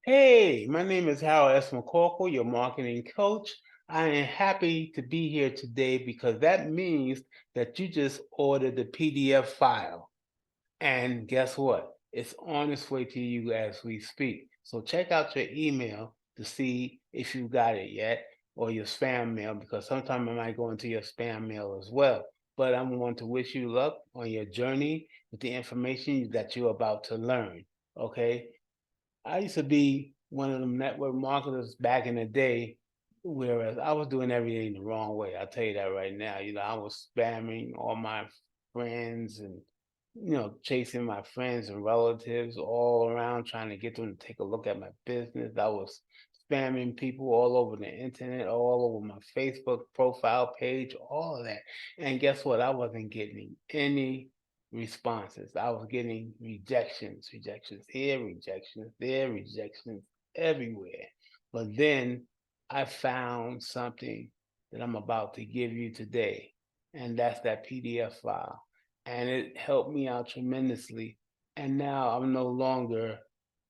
Hey, my name is Harold S. McCorkle, your marketing coach. I am happy to be here today because that means that you just ordered the PDF file. And guess what? It's on its way to you as we speak. So check out your email to see if you got it yet or your spam mail because sometimes it might go into your spam mail as well. But I'm going to wish you luck on your journey with the information that you're about to learn. Okay. I used to be one of them network marketers back in the day, whereas I was doing everything the wrong way. I'll tell you that right now. I was spamming all my friends and chasing my friends and relatives all around trying to get them to take a look at my business. I was spamming people all over the internet, all over my Facebook profile page, all of that. And guess what? I wasn't getting any responses. I was getting rejections here, rejections there, rejections everywhere. But then I found something that I'm about to give you today, and that's that PDF file. And it helped me out tremendously. And now I'm no longer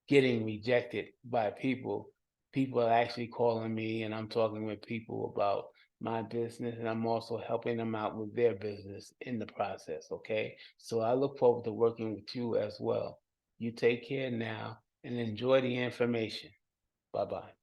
getting rejected by people. People are actually calling me, and I'm talking with people about my business, and I'm also helping them out with their business in the process. Okay. So I look forward to working with you as well. You take care now and enjoy the information. Bye bye.